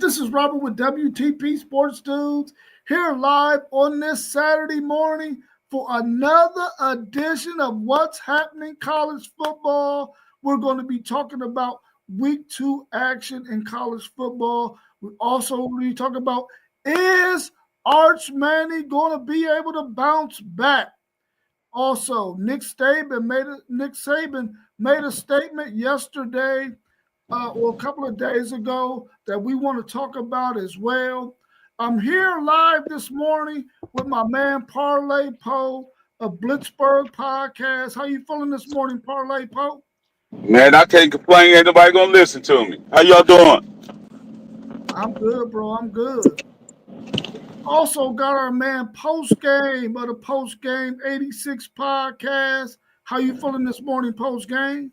This is Robert with WTP Sports Dudes here live on this Saturday morning for another edition of What's Happening College Football. We're going to be talking about week 2 action in college football. We also will be talking about, is Arch Manning going to be able to bounce back? Also, Nick Saban made a statement yesterday or a couple of days ago that we want to talk about as well. I'm here live this morning with my man Parlay Poe of Blitzburg Podcast. How you feeling this morning, Parlay Poe? Man, I can't complain. Ain't nobody gonna listen to me. How y'all doing? I'm good, bro. I'm good. Also got our man Post Game of the Post Game 86 Podcast. How you feeling this morning, Post Game?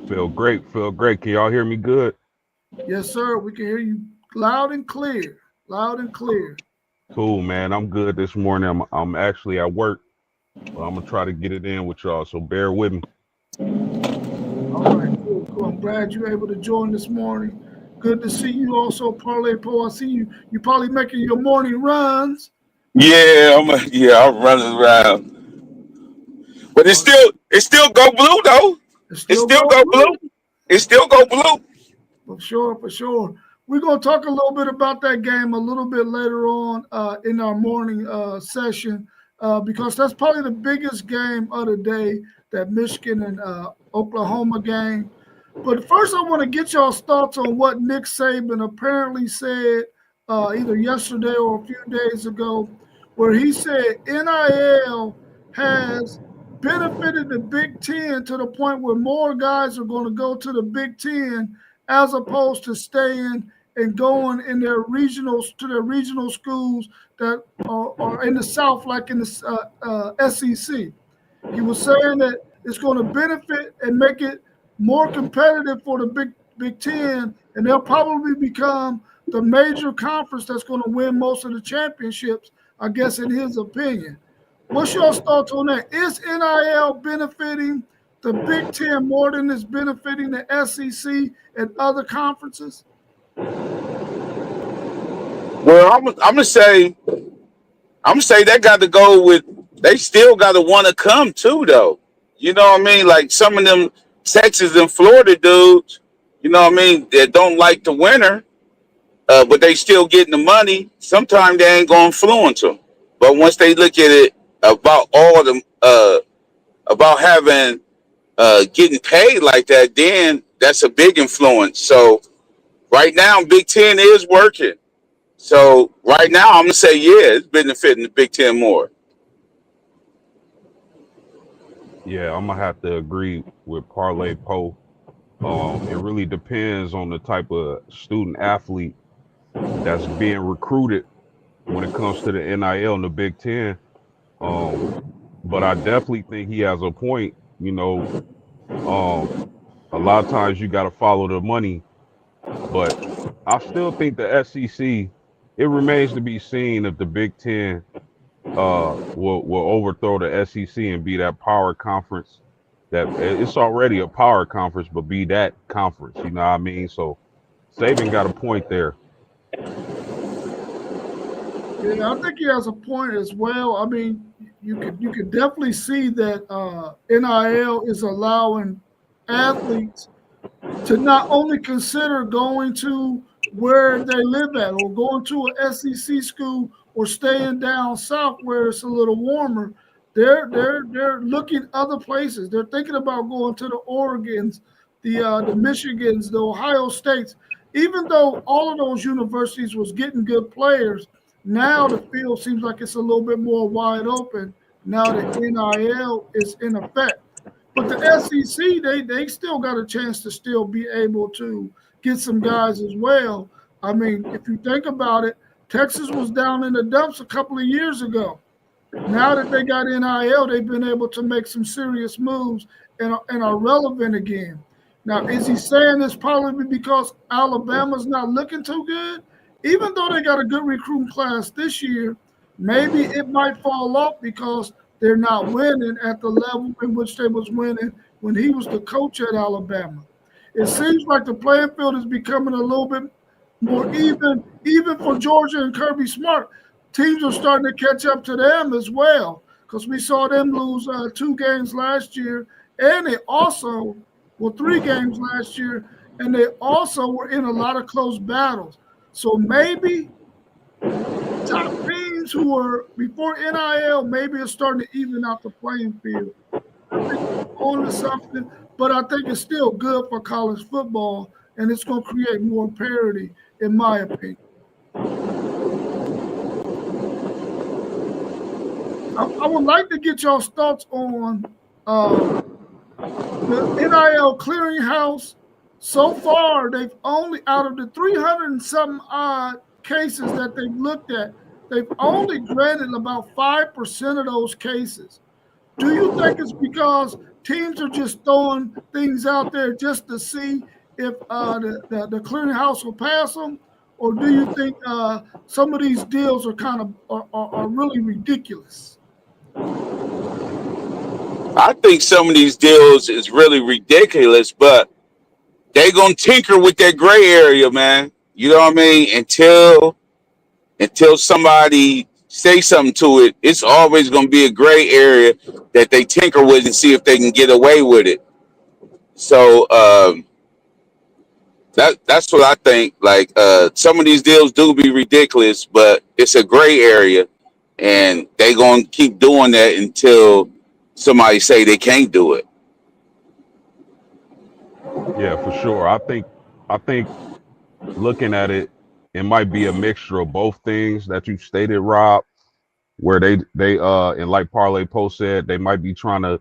Feel great. Can y'all hear me good? Yes, sir. We can hear you loud and clear. Loud and clear. Cool, man. I'm good this morning. I'm actually at work, but I'm gonna try to get it in with y'all. So bear with me. All right, cool. I'm glad you're able to join this morning. Good to see you also, Parlay Poe. I see you. You're probably making your morning runs. Yeah, I'm running around. But it's still go blue though. It's It's still still going go blue. blue. It's still go blue. For sure. We're going to talk a little bit about that game a little bit later on in our morning session because that's probably the biggest game of the day, that Michigan and Oklahoma game. But first, I want to get y'all's thoughts on what Nick Saban apparently said either yesterday or a few days ago, where he said NIL has benefited the Big Ten to the point where more guys are going to go to the Big Ten as opposed to staying and going in their regionals to their regional schools that are in the South, like in the SEC. He was saying that it's going to benefit and make it more competitive for the Big Ten, and they'll probably become the major conference that's going to win most of the championships, I guess, in his opinion. What's your thoughts on that? Is NIL benefiting the Big Ten more than it's benefiting the SEC and other conferences? Well, I'm gonna say they got to go with. They still got to want to come too, though. You know what I mean? Like some of them Texas and Florida dudes. You know what I mean? That don't like the winter, but they still getting the money. Sometimes they ain't gonna influence them. But once they look at it about all them about having getting paid like that, then that's a big influence. So right now, Big Ten is working. So right now, I'm gonna say yeah, it's benefiting the Big Ten more. Yeah, I'm gonna have to agree with Parlay Poe. It really depends on the type of student athlete that's being recruited when it comes to the NIL and the Big Ten. But I definitely think he has a point. A lot of times you got to follow the money, but I still think the SEC. It remains to be seen if the Big Ten will overthrow the SEC and be that power conference. That it's already a power conference, but be that conference. You know what I mean? So Saban got a point there. Yeah, I think he has a point as well. I mean, you could definitely see that NIL is allowing athletes to not only consider going to where they live at or going to an SEC school or staying down south where it's a little warmer. They're looking other places. They're thinking about going to the Oregons, the Michigans, the Ohio States. Even though all of those universities was getting good players, now the field seems like it's a little bit more wide open now that NIL is in effect. But the SEC, they still got a chance to still be able to get some guys as well. I mean, if you think about it, Texas was down in the dumps a couple of years ago. Now that they got NIL, they've been able to make some serious moves and are relevant again. Now, is he saying it's probably because Alabama's not looking too good? Even though they got a good recruiting class this year, maybe it might fall off because they're not winning at the level in which they was winning when he was the coach at Alabama. It seems like the playing field is becoming a little bit more even for Georgia and Kirby Smart. Teams are starting to catch up to them as well because we saw them lose 2 games last year, and they also, well, 3 games last year, and they also were in a lot of close battles. So maybe top teams who were before NIL maybe are starting to even out the playing field. I think we're on to something, but I think it's still good for college football, and it's going to create more parity, in my opinion. I would like to get y'all's thoughts on the NIL clearinghouse. So far, they've only, out of the 300 and some odd cases that they've looked at, they've only granted about 5% of those cases. Do you think it's because teams are just throwing things out there just to see if the clearinghouse will pass them, or do you think some of these deals are kind of are really ridiculous? I think some of these deals is really ridiculous, but they gonna tinker with that gray area, man. You know what I mean? Until somebody say something to it, it's always gonna be a gray area that they tinker with and see if they can get away with it. So that's what I think. Like some of these deals do be ridiculous, but it's a gray area, and they gonna keep doing that until somebody say they can't do it. Yeah, for sure. I think looking at it, it might be a mixture of both things that you stated, Rob, where they and like Parlay Post said, they might be trying to,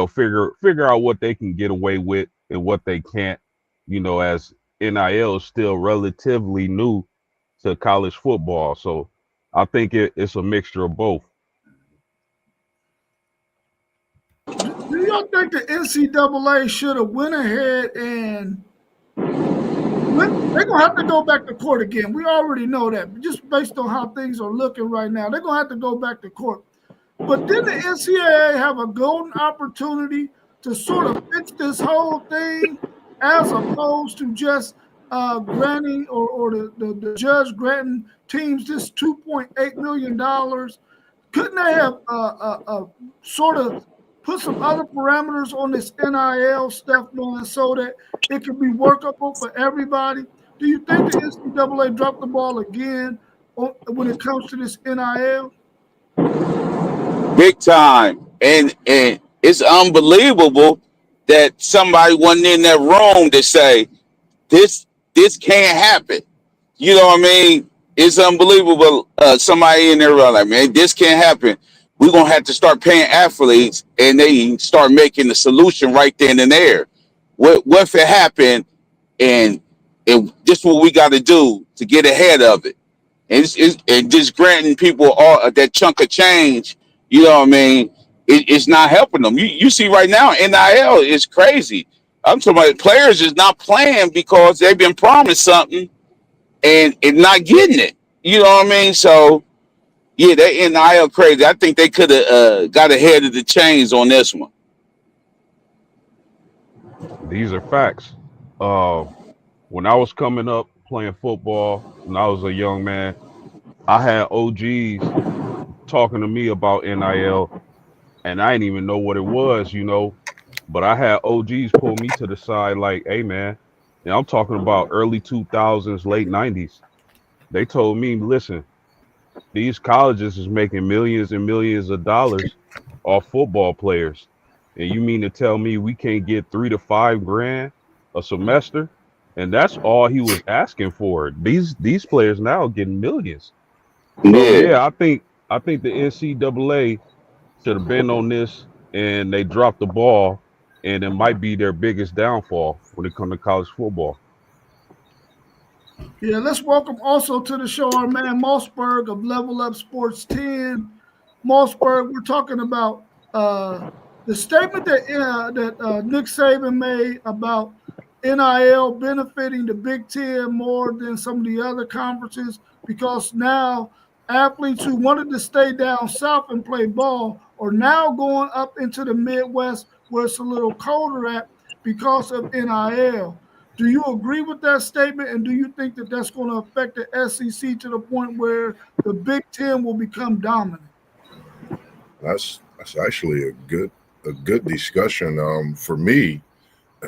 figure out what they can get away with and what they can't, as NIL is still relatively new to college football. So I think it's a mixture of both. Do y'all think the NCAA should have went ahead and they're going to have to go back to court again? We already know that, just based on how things are looking right now. They're going to have to go back to court. But didn't the NCAA have a golden opportunity to sort of fix this whole thing as opposed to just granting or the judge granting teams this $2.8 million? Couldn't they have sort of put some other parameters on this NIL stuff, man, so that it can be workable for everybody? Do you think the NCAA dropped the ball again when it comes to this NIL? Big time. And it's unbelievable that somebody wasn't in that room to say this can't happen. You know what I mean? It's unbelievable. Somebody in there like, man, this can't happen. We're gonna have to start paying athletes, and they start making the solution right then and there. What if it happened, and this is what we got to do to get ahead of it? And just granting people all that chunk of change, you know what I mean? It's not helping them. You see right now, NIL is crazy. I'm talking about players is not playing because they've been promised something and not getting it. You know what I mean? So yeah, they NIL crazy. I think they could have got ahead of the chains on this one. These are facts. When I was coming up playing football, when I was a young man, I had OGs talking to me about NIL, and I didn't even know what it was, but I had OGs pull me to the side like, hey, man, and I'm talking about early 2000s, late 90s. They told me, listen, these colleges is making millions and millions of dollars off football players. And you mean to tell me we can't get $3 to $5 grand a semester? And that's all he was asking for. These players now are getting millions. So Yeah. yeah, I think the NCAA should have been on this, and they dropped the ball, and it might be their biggest downfall when it comes to college football. Yeah, let's welcome also to the show our man Mossberg of Level Up Sports 10. Mossberg, we're talking about the statement that Nick Saban made about NIL benefiting the Big Ten more than some of the other conferences, because now athletes who wanted to stay down south and play ball are now going up into the Midwest where it's a little colder at because of NIL. Do you agree with that statement? And do you think that that's going to affect the SEC to the point where the Big Ten will become dominant? That's actually a good discussion. For me,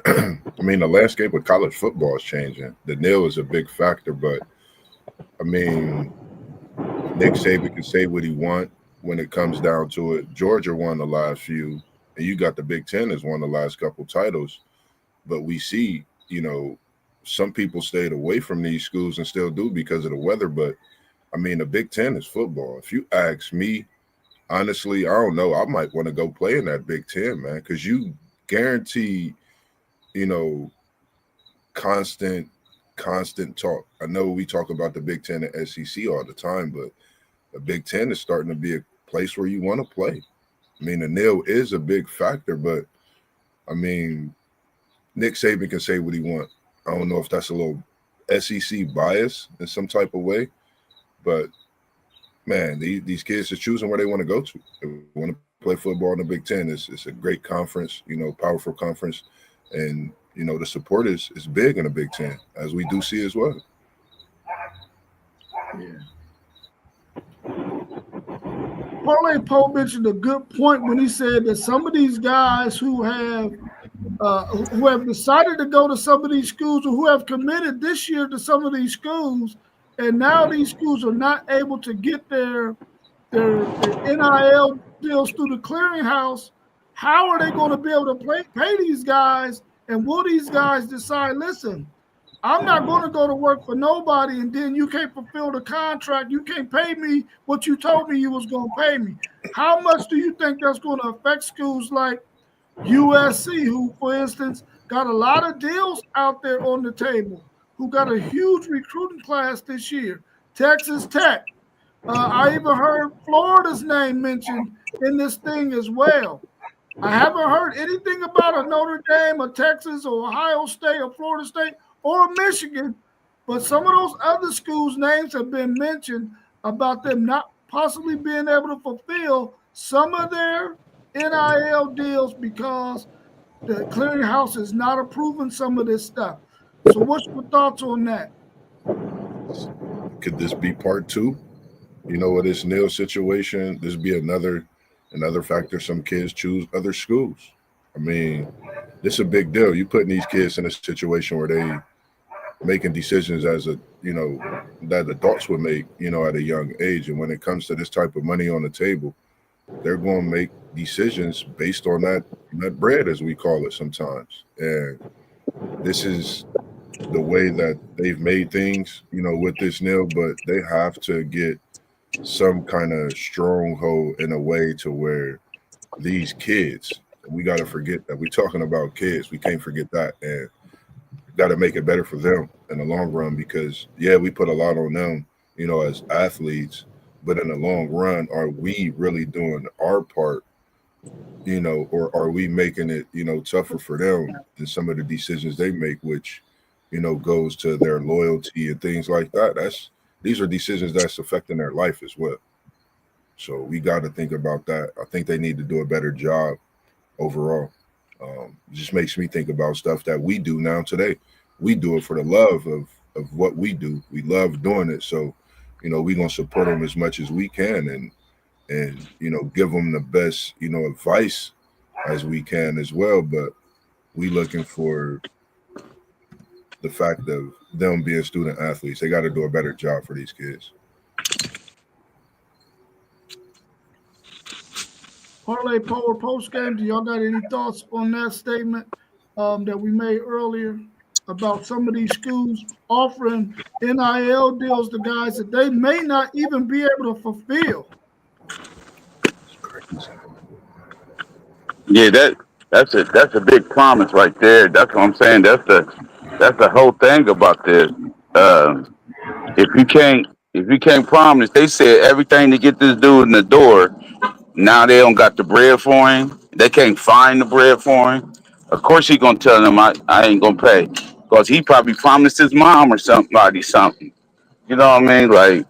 I mean, the landscape of college football is changing. The NIL is a big factor, but I mean, Nick Saban can say what he want when it comes down to it. Georgia won the last few, and you got the Big Ten has won the last couple titles. But we see, some people stayed away from these schools and still do because of the weather. But I mean, the Big Ten is football. If you ask me, honestly, I don't know. I might want to go play in that Big Ten, man, because you guarantee, constant talk. I know we talk about the Big Ten and SEC all the time, but the Big Ten is starting to be a place where you want to play. I mean, the NIL is a big factor, but I mean, Nick Saban can say what he wants. I don't know if that's a little SEC bias in some type of way, but man, these kids are choosing where they want to go to. They want to play football in the Big Ten. It's a great conference, powerful conference, and the support is big in the Big Ten, as we do see as well. Yeah. Parlay Poe mentioned a good point when he said that some of these guys who have decided to go to some of these schools or who have committed this year to some of these schools, and now these schools are not able to get their NIL deals through the clearinghouse. How are they going to be able to pay these guys? And will these guys decide, listen, I'm not going to go to work for nobody, and then you can't fulfill the contract. You can't pay me what you told me you was going to pay me. How much do you think that's going to affect schools like USC, who, for instance, got a lot of deals out there on the table, who got a huge recruiting class this year? Texas Tech. I even heard Florida's name mentioned in this thing as well. I haven't heard anything about a Notre Dame, a Texas, or Ohio State, or Florida State, or Michigan, but some of those other schools' names have been mentioned about them not possibly being able to fulfill some of their NIL deals because the clearinghouse is not approving some of this stuff. So what's your thoughts on that? Could this be part two? With this NIL situation, this be another factor. Some kids choose other schools. I mean, this is a big deal. You putting these kids in a situation where they making decisions that adults would make, at a young age. And when it comes to this type of money on the table, they're going to make decisions based on that bread, as we call it sometimes. And this is the way that they've made things, with this NIL, but they have to get some kind of stronghold in a way to where these kids, we got to forget that we're talking about kids. We can't forget that, and got to make it better for them in the long run, because we put a lot on them, as athletes, but in the long run, are we really doing our part, or are we making it, tougher for them in some of the decisions they make, which, goes to their loyalty and things like that. These are decisions that's affecting their life as well. So we got to think about that. I think they need to do a better job overall. It just makes me think about stuff that we do now today. We do it for the love of what we do. We love doing it. So, we're going to support them as much as we can and give them the best, advice as we can as well. But we looking for the fact of them being student athletes. They got to do a better job for these kids. Parlay Power post game. Do y'all got any thoughts on that statement that we made earlier about some of these schools offering NIL deals to guys that they may not even be able to fulfill? Yeah, that's a big promise right there. That's what I'm saying. That's the whole thing about this. If you can't promise, they said everything to get this dude in the door. Now they don't got the bread for him. They can't find the bread for him. Of course he gonna tell them I ain't gonna pay, because he probably promised his mom or somebody something. You know what I mean? Like,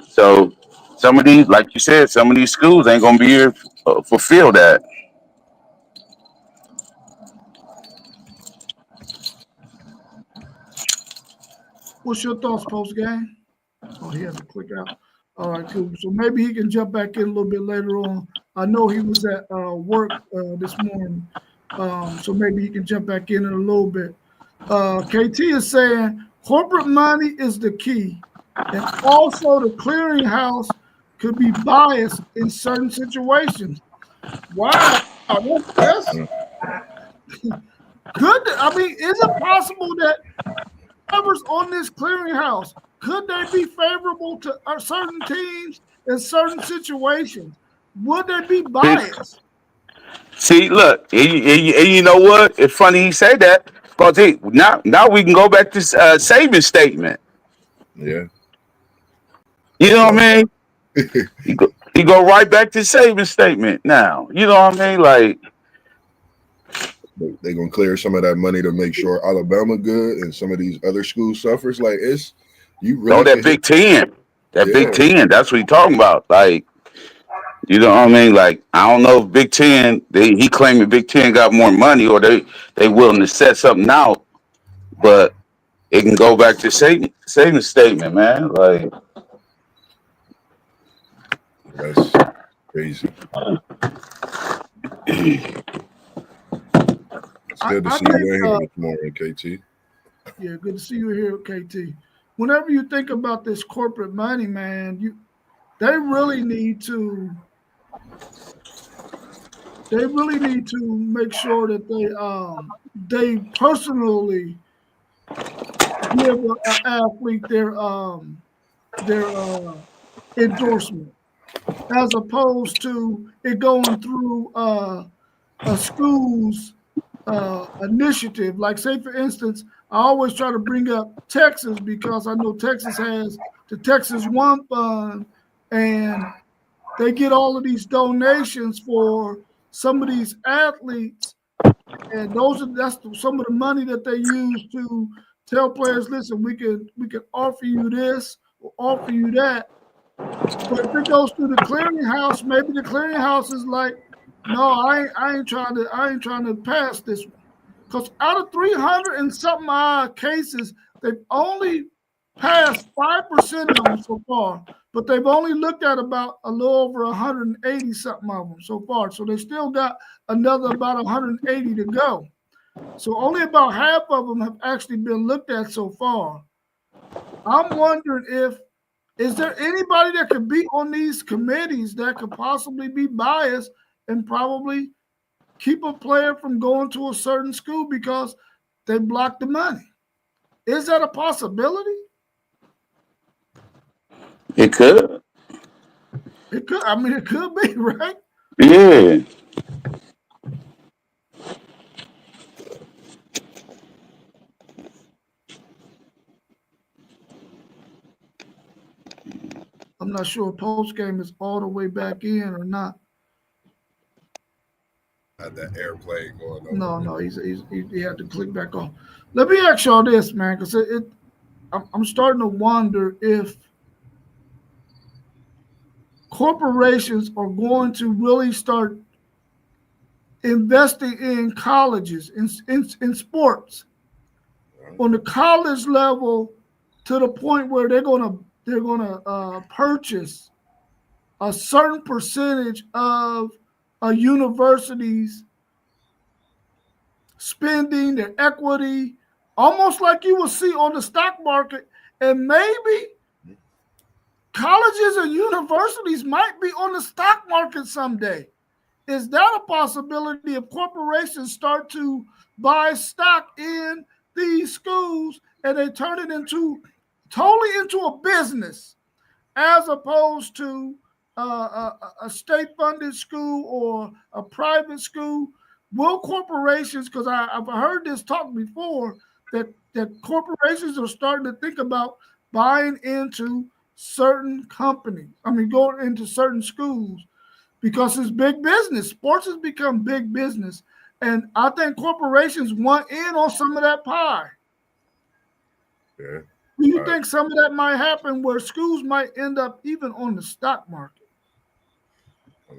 so some of these, like you said, some of these schools ain't gonna be here fulfill that. What's your thoughts post game? Oh, he has to click out. All right, cool. So maybe he can jump back in a little bit later on. I know he was at work this morning, so maybe he can jump back in a little bit. KT is saying corporate money is the key, and also the clearinghouse could be biased in certain situations. Wow, that's good. I mean, is it possible that whoever's on this clearinghouse, could they be favorable to certain teams in certain situations? Would they be biased? See, look, and you know what? It's funny he said that because now we can go back to Saban's statement. Yeah. You know what I mean? You go right back to Saban's statement now. You know what I mean? Like they're gonna clear some of that money to make sure Alabama good and some of these other schools suffers. Like it's you really that Big Ten. That Yeah. Big Ten, that's what he's talking about. Like, you know what I mean? Like, I don't know if Big Ten, he claiming Big Ten got more money or they willing to set something out, but it can go back to Saban's statement, man. Like, that's crazy. It's good to see you in here this morning, KT. Yeah, good to see you here, KT. Whenever you think about this corporate money, man, they really need to make sure that they personally give an athlete their endorsement, as opposed to it going through a school's initiative. Like, say for instance, I always try to bring up Texas because I know Texas has the Texas One Fund, and they get all of these donations for some of these athletes, and that's some of the money that they use to tell players, listen, we can offer you this or offer you that. But if it goes through the clearinghouse, maybe the clearinghouse is like, no, I ain't trying to pass this one. Because out of 300 and something odd cases, they've only passed 5% of them so far, but they've only looked at about a little over 180 something of them so far. So they still got another about 180 to go. So only about half of them have actually been looked at so far. I'm wondering is there anybody that could be on these committees that could possibly be biased and probably keep a player from going to a certain school because they blocked the money? Is that a possibility? it could. It could. I mean, it could be, right? Yeah. I'm not sure post game is all the way back in or not. Had that airplane going on. No, he had to click back on. Let me ask y'all this, man, because I'm starting to wonder if corporations are going to really start investing in colleges, in sports, on the college level, to the point where they're gonna purchase a certain percentage of a university's spending, their equity, almost like you will see on the stock market, and maybe colleges and universities might be on the stock market someday. Is that a possibility if corporations start to buy stock in these schools and they turn it totally into a business, as opposed to a state-funded school or a private school? Will corporations, because I've heard this talk before, that corporations are starting to think about buying into certain companies, going into certain schools, because it's big business. Sports has become big business. And I think corporations want in on some of that pie. Yeah. Do you think some of that might happen where schools might end up even on the stock market?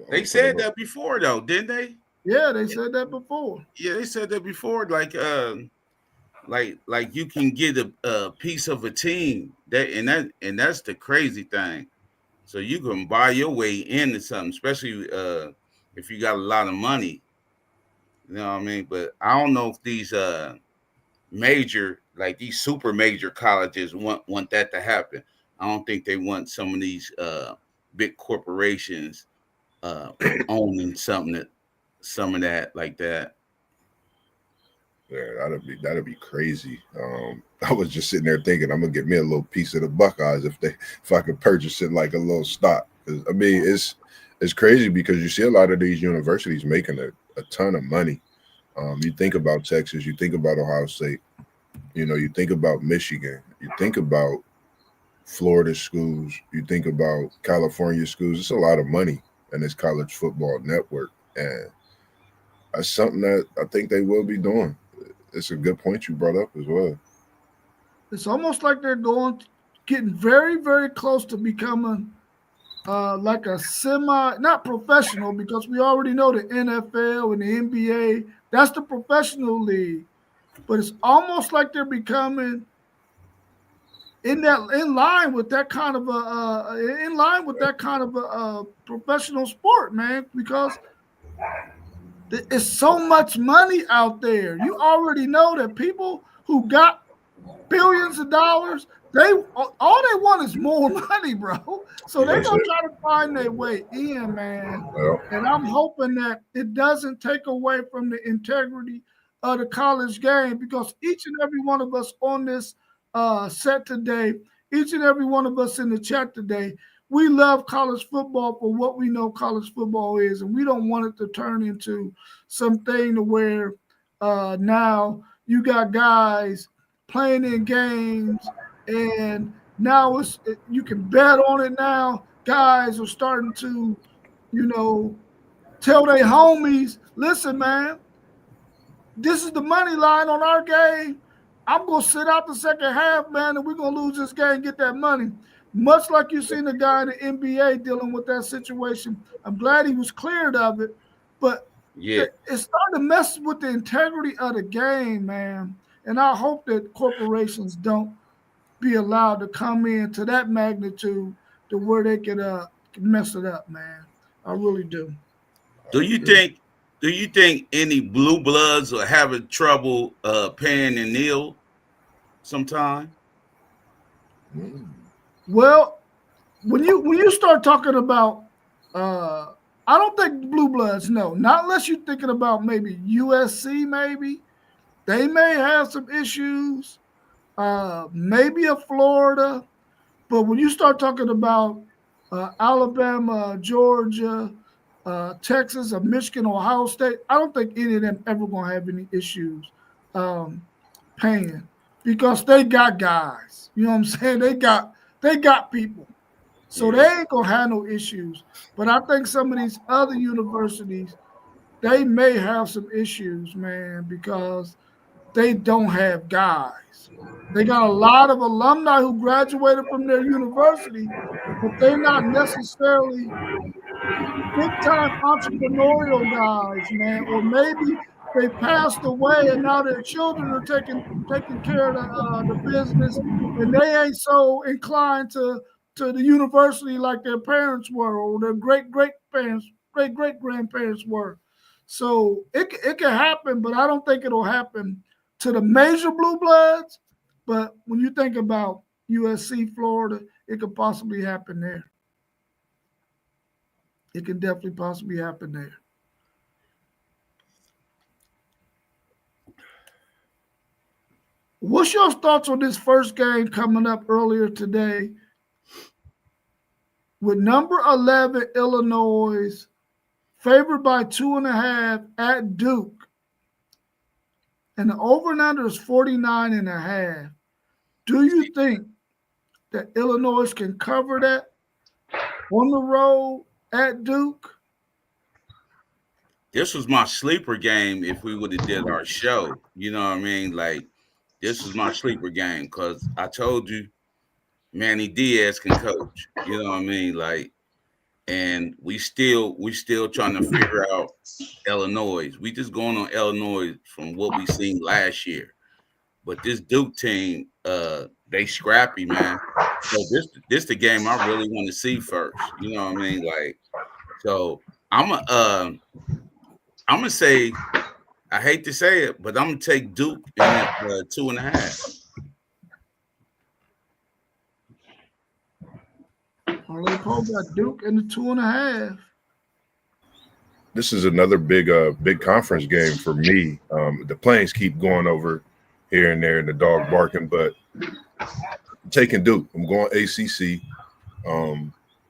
They said that before, though, didn't they? Yeah, they said that before. Yeah, they said that before. Like, like you can get a piece of a team that's the crazy thing. So you can buy your way into something, especially if you got a lot of money. You know what I mean? But I don't know if these major, like these super major colleges want that to happen. I don't think they want some of these big corporations uh owning some of that like that. Yeah, that'd be crazy. I was just sitting there thinking I'm gonna get me a little piece of the Buckeyes if I could purchase it like a little stock. 'Cause, I mean, it's crazy because you see a lot of these universities making a ton of money. You think about Texas, you think about Ohio State, you think about Michigan, you think about Florida schools, you think about California schools. It's a lot of money in this college football network, and that's something that I think they will be doing. It's a good point you brought up as well. It's almost like they're getting very, very close to becoming like a not professional, because we already know the NFL and the NBA, that's the professional league. But it's almost like they're becoming in line with that kind of a professional sport, man, because it's so much money out there. You already know that people who got billions of dollars, all they want is more money, bro. So they're gonna try to find their way in, man. Well, And I'm hoping that it doesn't take away from the integrity of the college game, because each and every one of us on this set today, each and every one of us in the chat today, we love college football for what we know college football is, and we don't want it to turn into something to where now you got guys playing in games, and now you can bet on it now. Guys are starting to, tell their homies, listen, man, this is the money line on our game. I'm going to sit out the second half, man, and we're going to lose this game and get that money. Much like you seen the guy in the NBA dealing with that situation. I'm glad he was cleared of it, but Yeah. it's starting to mess with the integrity of the game, man. And I hope that corporations don't be allowed to come in to that magnitude to where they can mess it up, man. I really do. Do you think any blue bloods are having trouble paying the nil sometime? Well, when you start talking about I don't think blue bloods, no, not unless you're thinking about maybe USC, maybe they may have some issues, maybe a Florida, but when you start talking about Alabama, Georgia, Texas, or Michigan, Ohio State, I don't think any of them ever gonna have any issues paying, because they got guys. You know what I'm saying? They got people. So they ain't gonna have no issues. But I think some of these other universities, they may have some issues, man, because they don't have guys. They got a lot of alumni who graduated from their university, but they're not necessarily big-time entrepreneurial guys, man. Or maybe they passed away and now their children are taking care of the business, and they ain't so inclined to the university like their parents were, or their great grandparents were. So it can happen, but I don't think it'll happen to the major blue bloods. But when you think about USC, Florida, it could possibly happen there. It can definitely possibly happen there. What's your thoughts on this first game coming up earlier today with number 11 Illinois favored by 2.5 at Duke, and the over and under is 49.5? Do you think that Illinois can cover that on the road at Duke? This was my sleeper game if we would have did our show. You know what I mean? Like, this was my sleeper game because I told you Manny Diaz can coach. You know what I mean? Like, and we still trying to figure out Illinois. We just going on Illinois from what we seen last year. but this Duke team, they scrappy, man. So this the game I really want to see first. You know what I mean? Like, so I'm gonna say, I hate to say it, but I'm gonna take Duke in 2.5. Parlay Pope got Duke in the 2.5. This is another big conference game for me. The Plains keep going over here and there and the dog barking, but I'm taking Duke. I'm going ACC.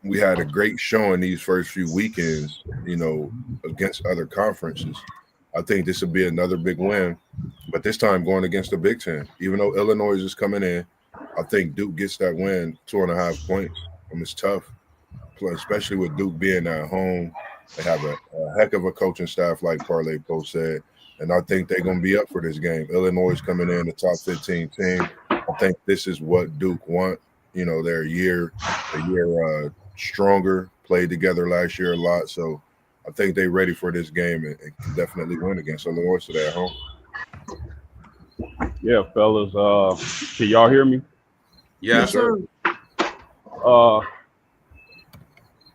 We had a great showing these first few weekends, you know, against other conferences. I think this will be another big win, but this time going against the Big Ten. Even though Illinois is coming in, I think Duke gets that win, 2.5 points. It's tough, especially with Duke being at home. They have a heck of a coaching staff, like Parlay Post said, and I think they're going to be up for this game. Illinois is coming in the top 15 team. I think this is what Duke want. You know, they're a year stronger, played together last year a lot, so I think they're ready for this game and can definitely win against Illinois today at home. Yeah, fellas. Can y'all hear me? Yeah, Yes, sir.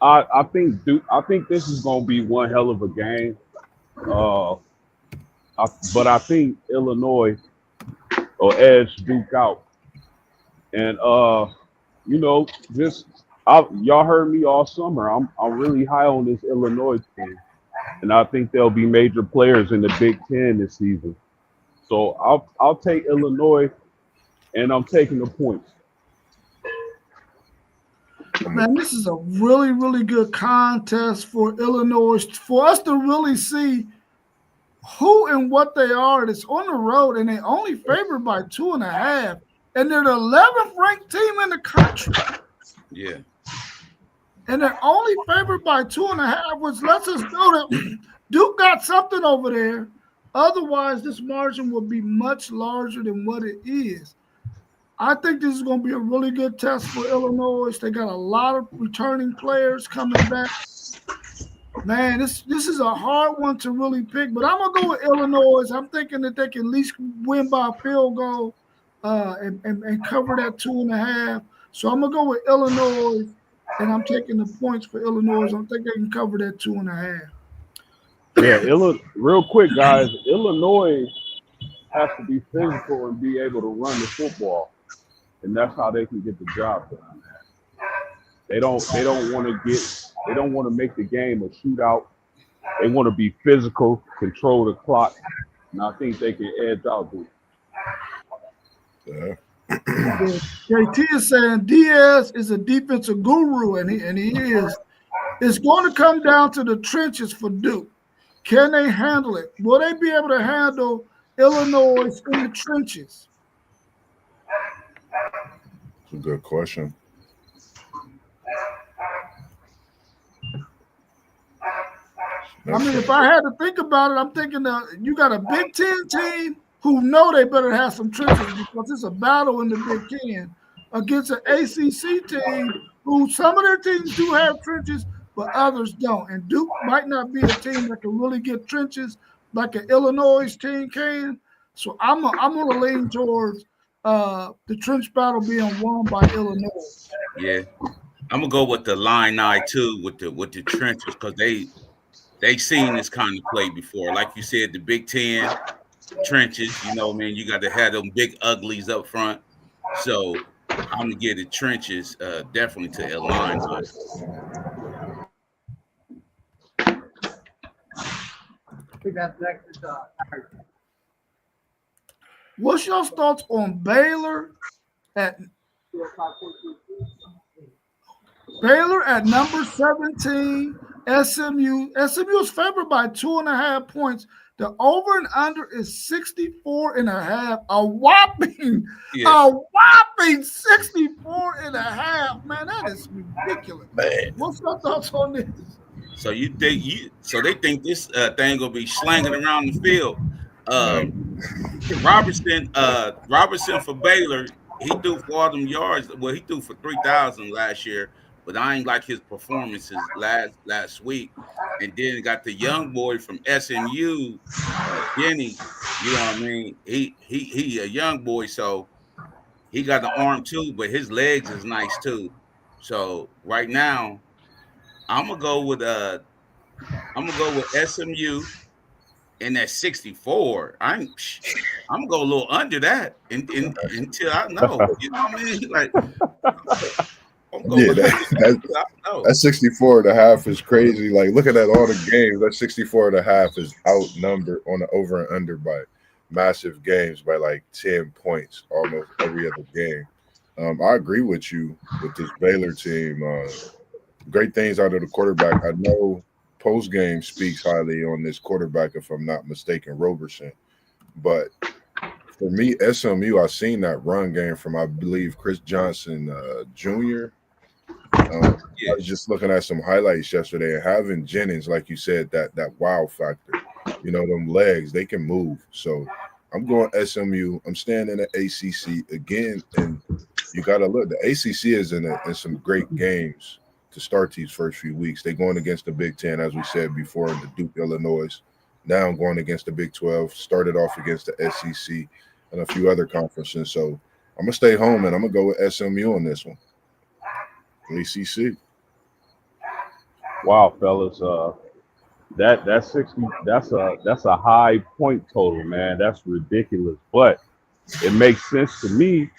I think Duke. I think this is gonna be one hell of a game. But I think Illinois will edge Duke out. And you know, y'all heard me all summer. I'm really high on this Illinois team, and I think they'll be major players in the Big Ten this season. So I'll take Illinois, and I'm taking the points. Man, this is a really, really good contest for Illinois, for us to really see who and what they are. It's on the road, and they only favored by 2.5, and they're the 11th ranked team in the country. yeah. And they're only favored by 2.5, which lets us know that Duke got something over there. Otherwise, this margin would be much larger than what it is. I think this is going to be a really good test for Illinois. They got a lot of returning players coming back. Man, this is a hard one to really pick, but I'm going to go with Illinois. I'm thinking that they can at least win by a field goal and cover that 2.5. So I'm going to go with Illinois, and I'm taking the points for Illinois. I think they can cover that 2.5. Yeah, real quick, guys. Illinois has to be physical and be able to run the football, and that's how they can get the job done. They don't want to make the game a shootout. They want to be physical, control the clock, and I think they can edge out Duke. Yeah. JT is saying Diaz is a defensive guru, and he is. It's going to come down to the trenches for Duke. Can they handle it? Will they be able to handle Illinois in the trenches? That's a good question. I mean, if I had to think about it, I'm thinking that you got a Big Ten team who know they better have some trenches because it's a battle in the Big Ten against an ACC team who some of their teams do have trenches, but others don't. And Duke might not be a team that can really get trenches like an Illinois team can. So I'm gonna lean towards the trench battle being won by Illinois. Yeah, I'm gonna go with the Illini too, with the trenches, because they seen this kind of play before. Like you said, the Big Ten trenches. You know, man, you got to have them big uglies up front. So I'm gonna get the trenches definitely to Illini. I think that's next is What's your thoughts on Baylor at number 17? SMU is favored by 2.5 points. The over and under is 64.5. A whopping 64.5. Man, that is ridiculous. Man, what's your thoughts on this? So they think this thing gonna be slanging around the field. Robertson for Baylor, he threw for all them yards. Well, he threw for 3,000 last year, but I ain't like his performances last week. And then got the young boy from SMU, Jenny. You know what I mean? He a young boy, so he got the arm too, but his legs is nice too. So right now, I'm gonna go with SMU in that 64. I'm gonna go a little under that until I know. You know what I mean? Like, I'm Yeah, going that 64 and a half is crazy. Like, looking at all the games, that 64 and a half is outnumbered on the over and under by massive games by like 10 points almost every other game. I agree with you with this Baylor team. Great things out of the quarterback. I know post game speaks highly on this quarterback, if I'm not mistaken, Roberson. But for me, SMU, I've seen that run game from, I believe, Chris Johnson Jr. I was just looking at some highlights yesterday, and having Jennings, like you said, that wow factor. You know, them legs, they can move. So I'm going SMU. I'm staying in the ACC again, and you got to look. The ACC is in some great games to start these first few weeks. They're going against the Big Ten, as we said before, in the Duke, Illinois. Now I'm going against the Big 12. Started off against the SEC and a few other conferences. So I'm going to stay home, and I'm going to go with SMU on this one. ACC. Wow, fellas. That's 60. That's a high point total, man. That's ridiculous. But it makes sense to me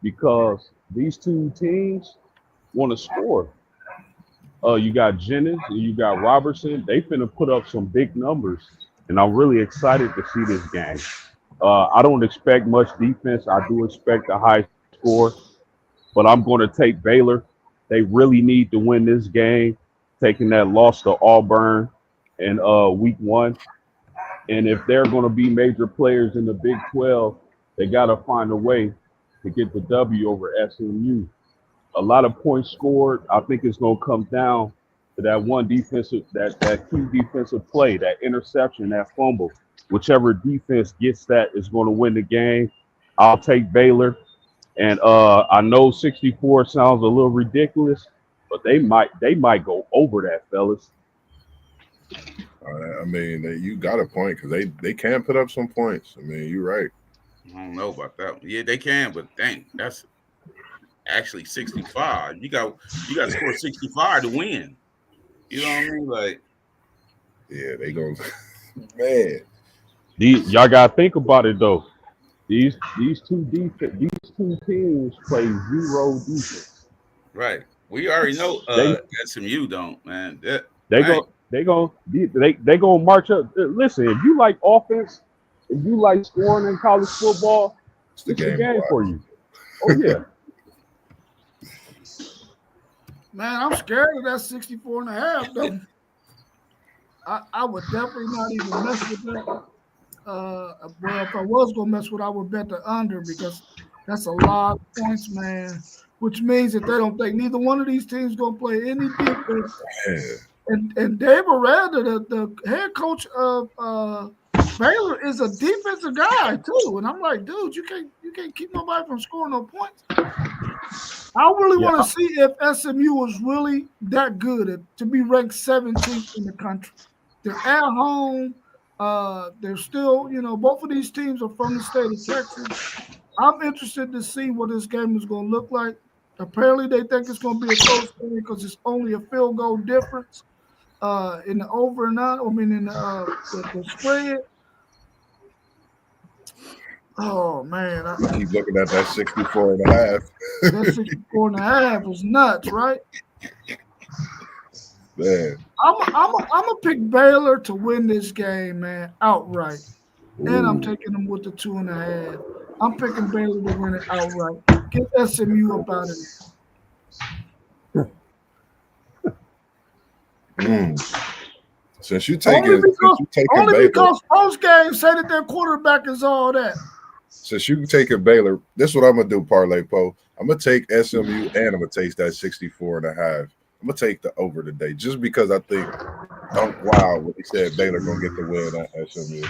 because these two teams want to score. You got Jennings and you got Robertson. They finna put up some big numbers, and I'm really excited to see this game. I don't expect much defense. I do expect a high score, but I'm going to take Baylor. They really need to win this game, taking that loss to Auburn in week 1. And if they're going to be major players in the Big 12, they got to find a way to get the W over SMU. A lot of points scored. I think it's going to come down to that one defensive, that key defensive play, that interception, that fumble. Whichever defense gets that is going to win the game. I'll take Baylor. And I know 64 sounds a little ridiculous, but they might go over that, fellas. I mean, you got a point because they can put up some points. I mean, you're right. I don't know about that. Yeah, they can, but dang, that's actually 65. You got to score 65 to win. You know what I mean? Like, yeah, they go, man. Y'all gotta think about it though. These two teams play zero defense. right. We already know SMU don't, man. They gonna march up. Listen, if you like offense, if you like scoring in college football, It's the game for you. Oh yeah. Man, I'm scared of that 64 and a half, though. I would definitely not even mess with that. Well, if I was going to mess with it, I would bet the under because that's a lot of points, man, which means that they don't think neither one of these teams going to play any defense. Yeah. And Dave Aranda, the head coach of Baylor, is a defensive guy, too. And I'm like, dude, you can't keep nobody from scoring no points. I really want to see if SMU was really that good to be ranked 17th in the country. They're at home. They're still, both of these teams are from the state of Texas. I'm interested to see what this game is going to look like. Apparently, they think it's going to be a close game because it's only a field goal difference in the over and under. I mean, in the spread. Oh, man. I keep looking at that 64 and a half. That 64 and a half was nuts, right? Man. I'm a pick Baylor to win this game, man, outright. Ooh. And I'm taking them with the 2.5. I'm picking Baylor to win it outright. Get SMU up out of there. Since you taking Baylor, because post game say that their quarterback is all that. Since you taking Baylor, this is what I'm gonna do, Parlay Po. I'm gonna take SMU and I'm gonna take that 64 and a half. I'm gonna take the over today, just because I think when he said Baylor gonna get the win at SMU.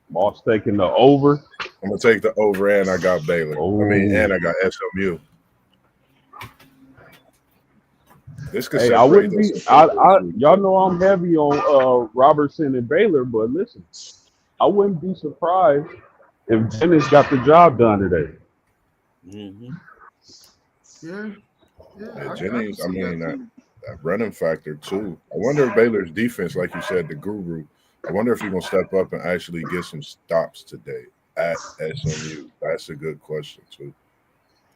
Moss taking the over. I'm gonna take the over, and I got Baylor. Oh. And I got SMU. This could Hey, I separate wouldn't us be. and put us I this week. y'all know I'm heavy on Robertson and Baylor, but listen, I wouldn't be surprised if Jennings got the job done today. Mhm. Yeah, Yeah, I can Jennings, I see that mean, too. that running factor too. I wonder if Baylor's defense, like you said, the guru, I wonder if he's gonna step up and actually get some stops today at SMU. That's a good question too.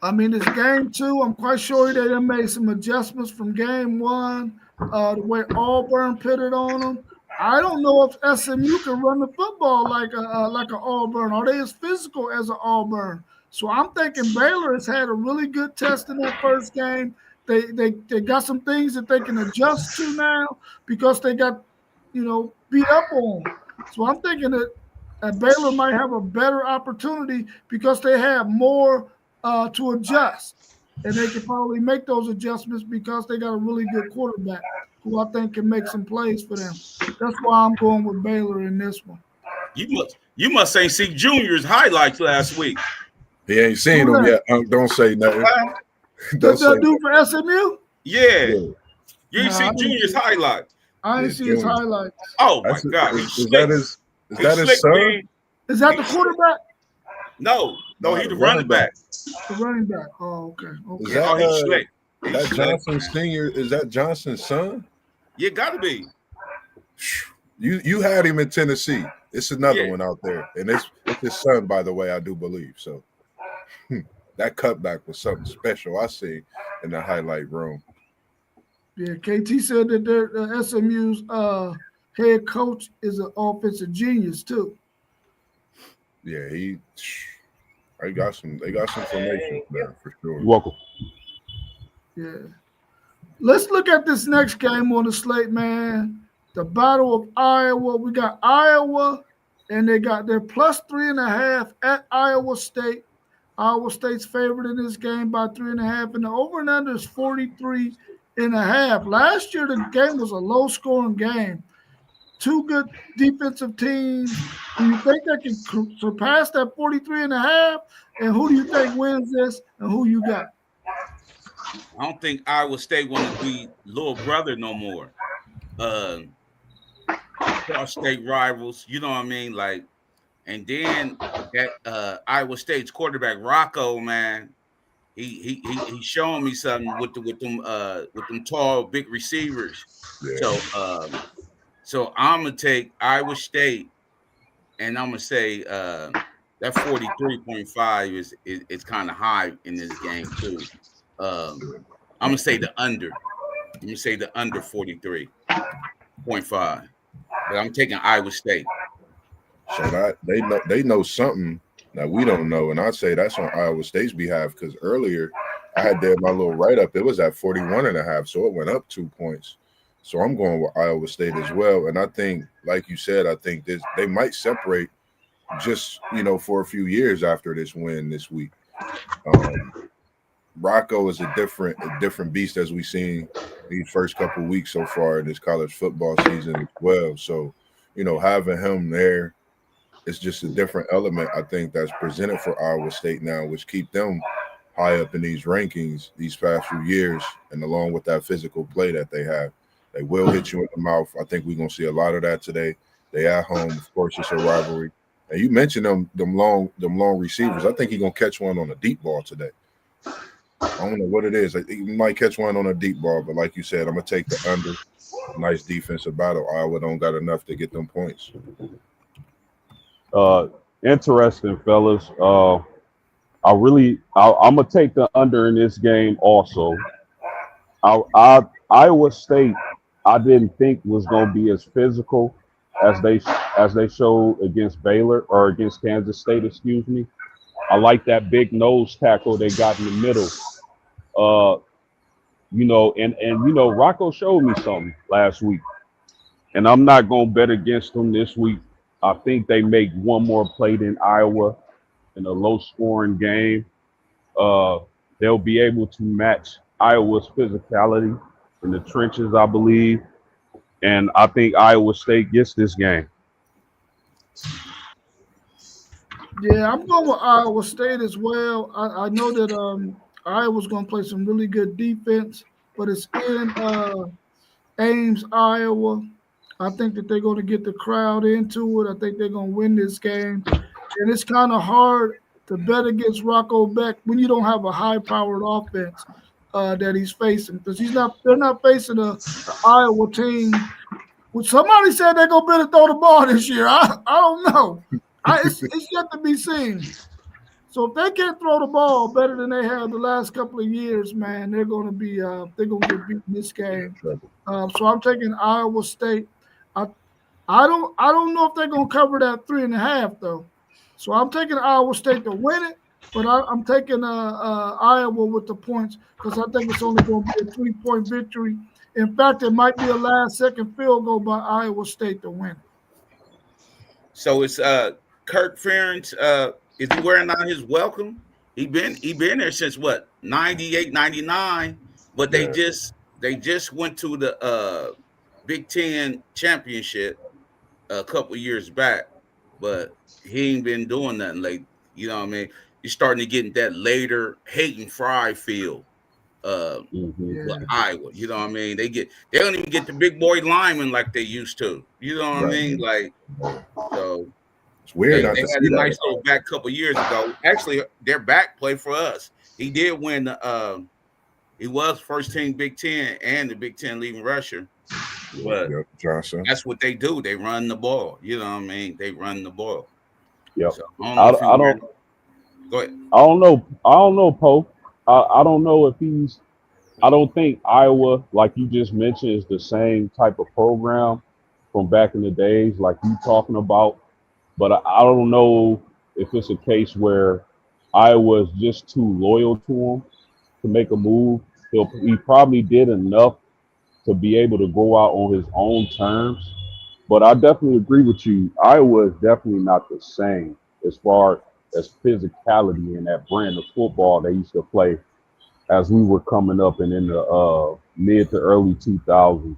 I mean, it's game two. I'm quite sure they done made some adjustments from game one, the way Auburn pitted on them. I don't know if SMU can run the football like an Auburn. Are they as physical as an Auburn? So I'm thinking Baylor has had a really good test in that first game. They got some things that they can adjust to now because they got beat up on. So I'm thinking that Baylor might have a better opportunity because they have more to adjust, and they can probably make those adjustments because they got a really good quarterback who I think can make some plays for them. That's why I'm going with Baylor in this one. You must ain't see Junior's highlights last week. He ain't seen Who them that? yet. Don't say nothing. Don't say The dude for SMU? Yeah, nothing. you ain't Nah, I seen didn't Junior's see. highlights. I Yeah, didn't see his Junior. highlights. Oh my That's God, is, he's is slick. that his is He's that his slick, son? man. Is that the He's quarterback? no, Nah, he's the the running back. The running back. Oh, okay. Is Okay. Yeah, that he's slick. He's that slick. Johnson Senior? Is that Johnson's son? You gotta be. You had him in Tennessee. It's another Yeah. one out there, and it's his son, by the way. I do believe so. That cutback was something special I see in the highlight room. Yeah, KT said that their SMU's head coach is an offensive genius too. Yeah, they got some formations there for sure. You're welcome. Yeah. Let's look at this next game on the slate, man. The Battle of Iowa. We got Iowa, and they got their plus 3.5 at Iowa State. Iowa State's favored in this game by 3.5, and the over and under is 43.5. Last year, the game was a low-scoring game. Two good defensive teams. Do you think they can surpass that 43.5? And who do you think wins this? And who you got? I don't think Iowa State want to be little brother no more. Cross state rivals, you know what I mean? Like, and then that Iowa State's quarterback Rocco, man, he showing me something with them tall big receivers. Yeah. So I'm gonna take Iowa State, and I'm gonna say that 43.5 is kind of high in this game too. I'm gonna say the under. I'm gonna say the under 43.5. But I'm taking Iowa State. So that they know something that we don't know, and I'd say that's on Iowa State's behalf because earlier I had there my little write up. It was at 41.5, so it went up 2 points. So I'm going with Iowa State as well, and I think, like you said, I think they might separate just for a few years after this win this week. Rocco is a different beast as we've seen these first couple of weeks so far in this college football season as well. So, having him there is just a different element, I think, that's presented for Iowa State now, which keep them high up in these rankings these past few years. And along with that physical play that they have, they will hit you in the mouth. I think we're going to see a lot of that today. They at home. Of course, it's a rivalry. And you mentioned them long receivers. I think he's going to catch one on a deep ball today. I don't know what it is. He might catch one on a deep ball, but like you said, I'm going to take the under. Nice defensive battle. Iowa don't got enough to get them points. Interesting, fellas. I'm gonna take the under in this game also. Iowa State, I didn't think was gonna be as physical as they showed against Baylor or against Kansas State, excuse me. I like that big nose tackle they got in the middle. Rocco showed me something last week, and I'm not gonna bet against them this week. I think they make one more play than Iowa in a low-scoring game. They'll be able to match Iowa's physicality in the trenches, I believe, and I think Iowa State gets this game. Yeah, I'm going with Iowa State as well. I know that Iowa's going to play some really good defense, but it's in Ames, Iowa. I think that they're going to get the crowd into it. I think they're going to win this game. And it's kind of hard to bet against Rocco Beck when you don't have a high-powered offense that he's facing, because they're not facing a Iowa team. Well, somebody said they're going to better throw the ball this year. I don't know. It's yet to be seen. So if they can't throw the ball better than they have the last couple of years, man, they're going to get beat in this game. So I'm taking Iowa State. I don't know if they're going to cover that 3.5 though. So I'm taking Iowa State to win it, but I'm taking Iowa with the points because I think it's only going to be a 3-point victory. In fact, it might be a last-second field goal by Iowa State to win. So it's Kirk Ferentz. Is he wearing out his welcome? He been there since what, 98, 99, but they just went to the Big Ten championship a couple of years back, but he ain't been doing nothing lately. You know what I mean? You're starting to get in that later Hayden Fry field with Iowa. You know what I mean? They don't even get the big boy linemen like they used to. You know what I mean? Like, so it's weird. They had a nice little back couple years ago. Actually, their back played for us. He did win. He was first team Big Ten and the Big Ten leading rusher. But Johnson. That's what they do. They run the ball. You know what I mean? They run the ball. Yep. So, I don't. Go ahead. I don't know, Poe. I don't know if he's. I don't think Iowa, like you just mentioned, is the same type of program from back in the days, like you talking about. But I don't know if it's a case where Iowa is just too loyal to him to make a move. He probably did enough to be able to go out on his own terms. But I definitely agree with you. Iowa is definitely not the same as far as physicality and that brand of football they used to play as we were coming up and in the mid to early 2000s.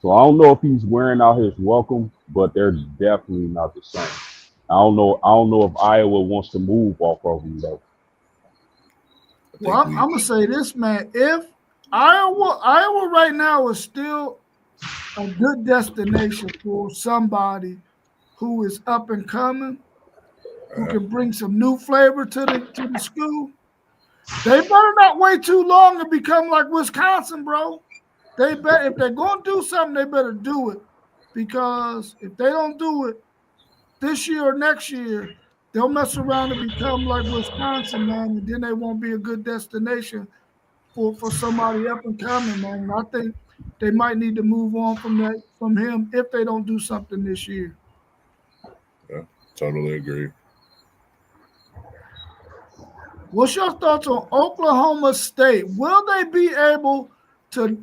So I don't know if he's wearing out his welcome, but they're definitely not the same. I don't know if Iowa wants to move off of him though. Well, I'm gonna say this, man. If Iowa right now is still a good destination for somebody who is up and coming, who can bring some new flavor to the school. They better not wait too long to become like Wisconsin, bro. If they're gonna do something, they better do it, because if they don't do it this year or next year, they'll mess around and become like Wisconsin, man, and then they won't be a good destination for somebody up and coming, man. And I think they might need to move on from him if they don't do something this year. Yeah, totally agree. What's your thoughts on Oklahoma State? Will they be able to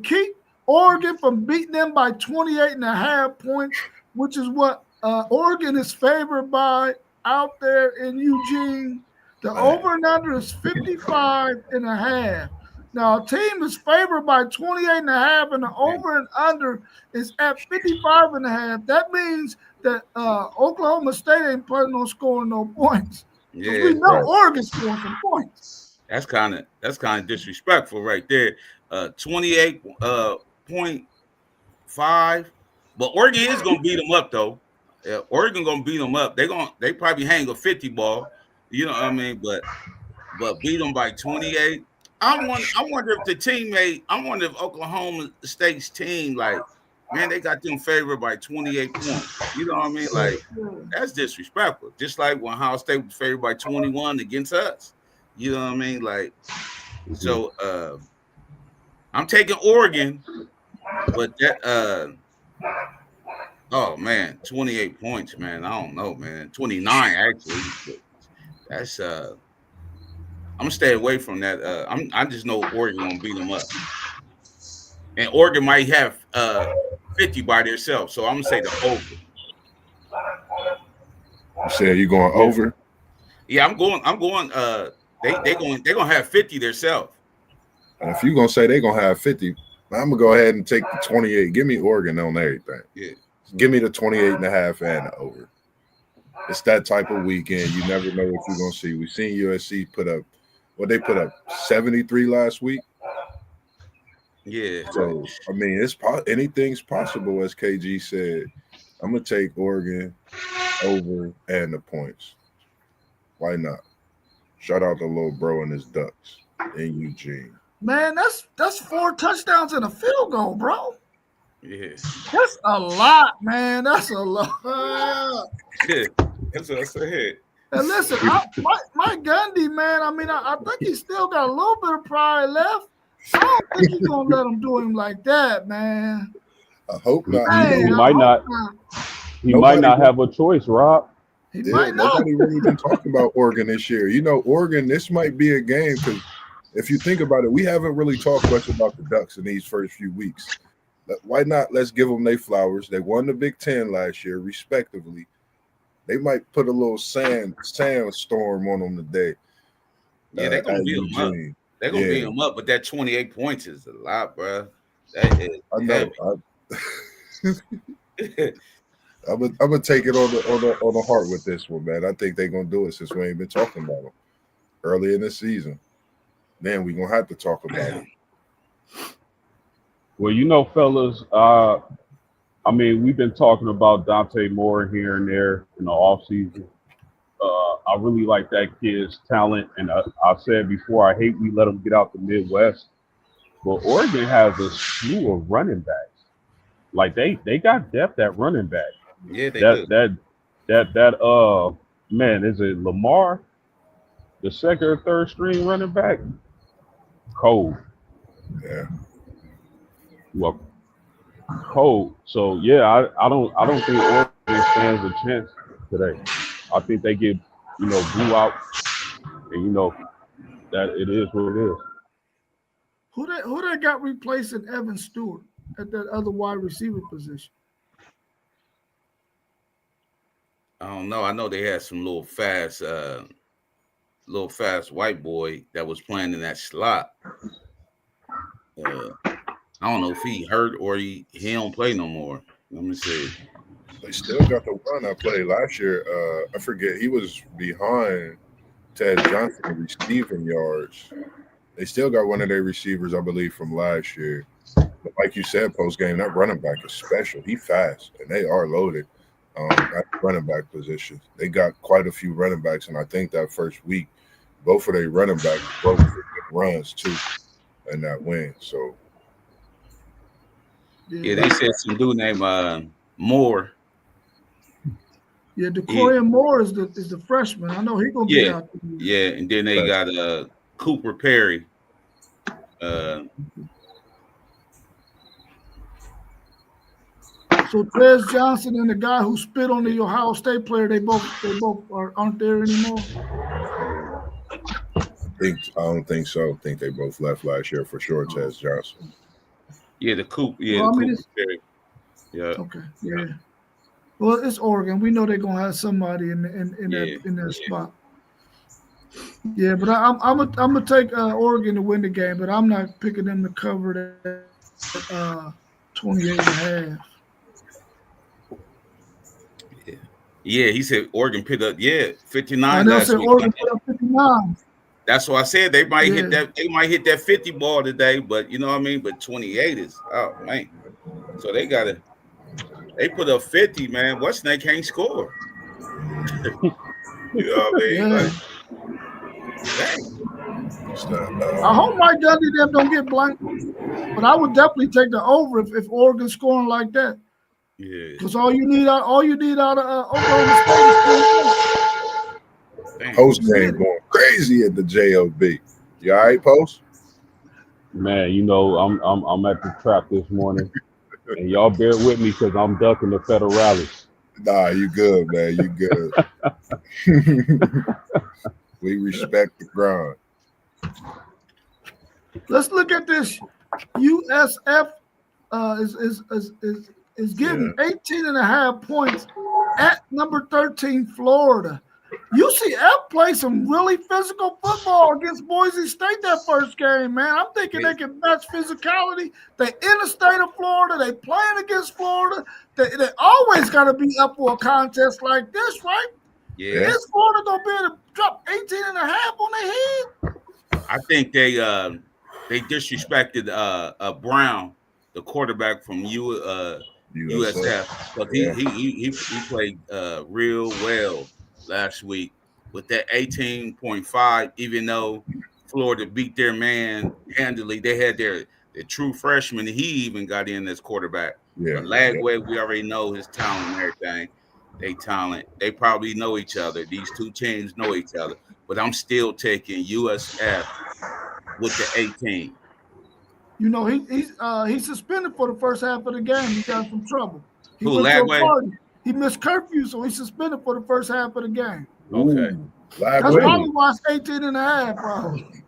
keep Oregon from beating them by 28.5 points, which is what Oregon is favored by out there in Eugene? The over and under is 55.5. Now, a team is favored by 28.5, and the over and under is at 55.5. That means that Oklahoma State ain't planning on scoring no points. Yeah, we know Oregon's scoring some points. That's kind of disrespectful right there. 28.5, but Oregon is gonna beat them up though. Yeah, Oregon gonna beat them up. They probably hang a 50 ball. You know what I mean? But beat them by 28. I wonder if the teammate. I wonder if Oklahoma State's team, like, man, they got them favored by 28 points. You know what I mean? Like, that's disrespectful. Just like when Ohio State was favored by 21 against us. You know what I mean? Like, so I'm taking Oregon, but that oh man, 28 points, man. I don't know, man. 29 actually. But that's I'm gonna stay away from that. I just know Oregon gonna beat them up. And Oregon might have 50 by themselves, so I'm gonna say the over. You saying you going over? Yeah, I'm going. They're gonna have 50 themselves. And if you're gonna say they're gonna have 50, I'm gonna go ahead and take the 28. Give me Oregon on everything. Yeah. Give me the 28.5 and the over. It's that type of weekend. You never know what you're gonna see. We've seen USC put up 73 last week. Yeah. So I mean, anything's possible, as KG said. I'm gonna take Oregon over and the points. Why not? Shout out to little bro and his Ducks in Eugene. Man, that's 4 touchdowns and a field goal, bro. Yeah. That's a lot, man. That's a lot. That's what I said. And listen, Mike Gundy, man, I mean, I think he still got a little bit of pride left. So I don't think he's going to let him do him like that, man. I hope not. Man, He I might hope not. He might not have a choice, Rob. He Yeah, might not. nobody really been talking about Oregon this year. You know, Oregon, this might be a game because if you think about it, we haven't really talked much about the Ducks in these first few weeks. Why not? Let's give them their flowers. They won the Big Ten last year, respectively. They might put a little sandstorm on them today. Yeah, they're gonna beat them up. They're gonna beat them up, but that 28 points is a lot, bro. That is I know. I'm gonna take it on the heart with this one, man. I think they're gonna do it since we ain't been talking about them early in the season. Then we're gonna have to talk about it. Well, you know, fellas, I mean, we've been talking about Dante Moore here and there in the offseason. I really like that kid's talent, and I said before, I hate we let him get out the Midwest. But Oregon has a slew of running backs. Like they got depth at running back. Yeah, they do. That man, is it Lamar, the second or third string running back? Cold. Yeah. Well, cold. So yeah, I don't think Oregon stands a chance today. I think they get, blew out, and that it is what it is. Who they got replacing Evan Stewart at that other wide receiver position? I don't know. I know they had some little fast white boy that was playing in that slot. I don't know if he hurt or he don't play no more. Let me see. They still got the one I played last year. I forget. He was behind Ted Johnson in receiving yards. They still got one of their receivers, I believe, from last year. But like you said, post game, that running back is special. He fast, and they are loaded at running back position. They got quite a few running backs, and I think that first week, both of their running backs broke runs too in that win. So yeah, they said some dude named Moore. Yeah, DeCorian Moore is the freshman. I know he's gonna be out there. Yeah, and then they got Cooper Perry. So Tez Johnson and the guy who spit on the Ohio State player, they both aren't there anymore. I don't think so. I think they both left last year for sure. Tez Johnson. Yeah, the Cooper. Yeah, well, Cooper Perry. Yeah. Okay. Yeah. Well, it's Oregon. We know they're gonna have somebody in that spot. Yeah, but I'm gonna take Oregon to win the game, but I'm not picking them to cover that 28 and a half. Yeah, he said Oregon picked up 59. I know, said Oregon put up 59. That's why I said they might hit that. They might hit that 50 ball today, but you know what I mean. But 28 is man. So they got it. They put up 50, man. What's they can't score. You know what I mean? Yeah. Like, I hope Mike Gundy them don't get blanked, but I would definitely take the over if Oregon's scoring like that. Yeah. Because all you need out of Oklahoma State is Post game going crazy at the JOB. You all right, Post? Man, I'm at the trap this morning, and y'all bear with me because I'm ducking the federales. Nah, you good, man. You good. We respect the grind. Let's look at this. USF is getting 18 and a half points at number 13, Florida. UCF played some really physical football against Boise State that first game, man. I'm thinking they can match physicality. They in the state of Florida. They playing against Florida. They always got to be up for a contest like this, right? Yeah. Is Florida going to be able to drop 18 and a half on their head? I think they they disrespected Brown, the quarterback from USF, but Yeah. he played real well last week with that 18.5. Even though Florida beat their man handily, they had their true freshman. He even got in as quarterback. Yeah. But Lagway, we already know his talent and everything. They probably know each other. These two teams know each other. But I'm still taking USF with the 18. You know, he's suspended for the first half of the game. He got some trouble. He Who, went to a Lagway? party. He missed curfew, so he's suspended for the first half of the game. Okay. That's Lagway. probably why it's 18 and a half, probably.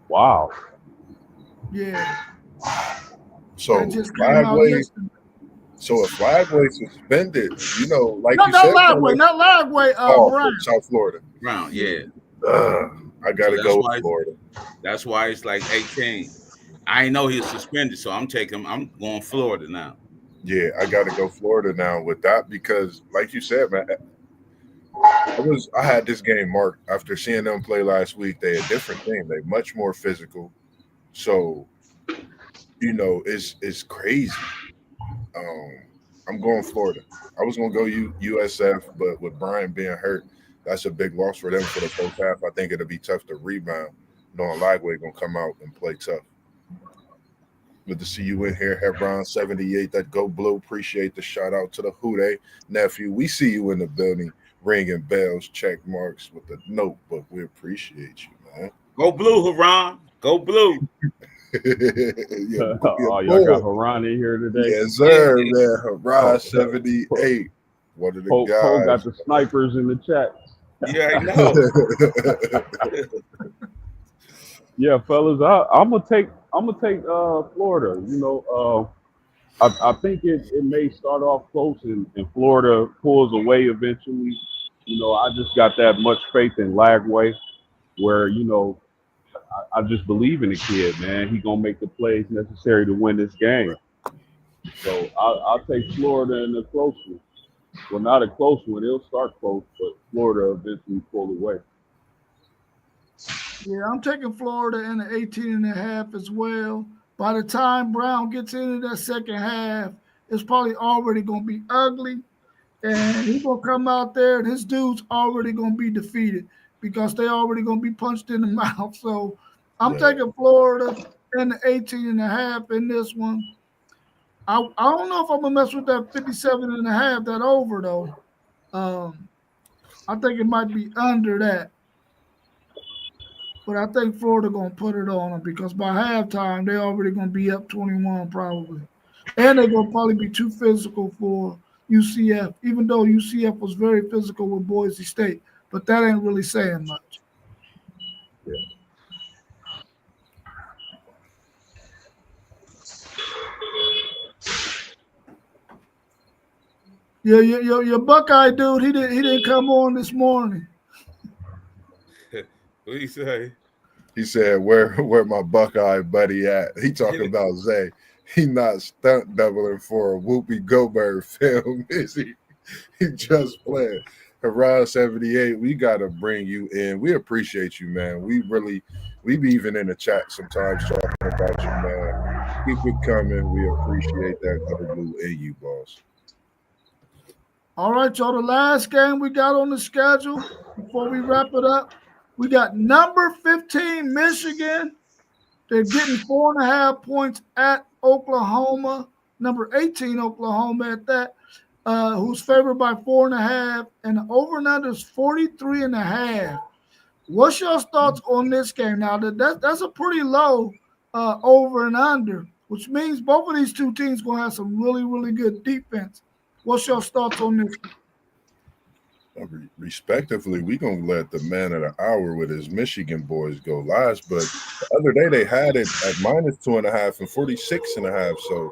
Wow. Yeah. So That just came out Lagway. yesterday. So if Lagway suspended, you know, like No, you not said, Lagway, not Lagway, from Brown. South Florida. Brown, yeah. I gotta So go that's with Florida. That's why it's like 18. I know he was suspended, so I'm going Florida now. Yeah, I gotta go Florida now with that because, like you said, man, I had this game marked after seeing them play last week. They a different team. They much more physical. So, you know, it's crazy. I'm going Florida. I was gonna go USF, but with Brian being hurt, that's a big loss for them for the first half. I think it'll be tough to rebound, knowing Lagway gonna come out and play tough. Good to see you in here, Hebron 78. That Go Blue. Appreciate the shout out to the Houday nephew. We see you in the building, ringing bells, check marks with the notebook. We appreciate you, man. Go Blue, Haran. Go Blue. Yeah, Oh, y'all got Haran in here today. yes, sir, man. Hebron 78. One of the Poe guys. got the snipers in the chat. Yeah, I know. Yeah, fellas, I'm gonna take Florida. You know, I think it may start off close and Florida pulls away eventually. You know, I just got that much faith in Lagway, where you know I just believe in the kid, man. He gonna make the plays necessary to win this game. So I'll take Florida in a close one. Well, not a close one. It'll start close, but Florida eventually pull away. Yeah, I'm taking Florida in the 18 and a half as well. By the time Brown gets into that second half, it's probably already going to be ugly. And he's going to come out there and his dude's already going to be defeated because they already going to be punched in the mouth. So I'm taking Florida in the 18 and a half in this one. I don't know if I'm going to mess with that 57 and a half, that over, though. I think it might be under that. But I think Florida going to put it on them because by halftime, they're already going to be up 21 probably. And they're going to probably be too physical for UCF, even though UCF was very physical with Boise State. But that ain't really saying much. Yeah, your Buckeye dude, he didn't come on this morning. What do you say? He said, "Where my Buckeye buddy at?" He talking about Zay. He not stunt doubling for a Whoopi Goldberg film, is he? He just playing. Haran 78, we gotta bring you in. We appreciate you, man. We be even in the chat sometimes talking about you, man. Keep it coming. We appreciate that Go Blue in you, boss. All right, y'all. The last game we got on the schedule before we wrap it up, we got number 15 Michigan. They're getting 4.5 points at Oklahoma. Number 18 Oklahoma at that, who's favored by 4.5, and the over and under is 43.5. What's your thoughts on this game? Now that's a pretty low over and under, which means both of these two teams gonna have some really, really good defense. What's your thoughts on this? Respectively, we gonna let the man of the hour with his Michigan boys go last. But the other day they had it at -2.5 and 46.5. So,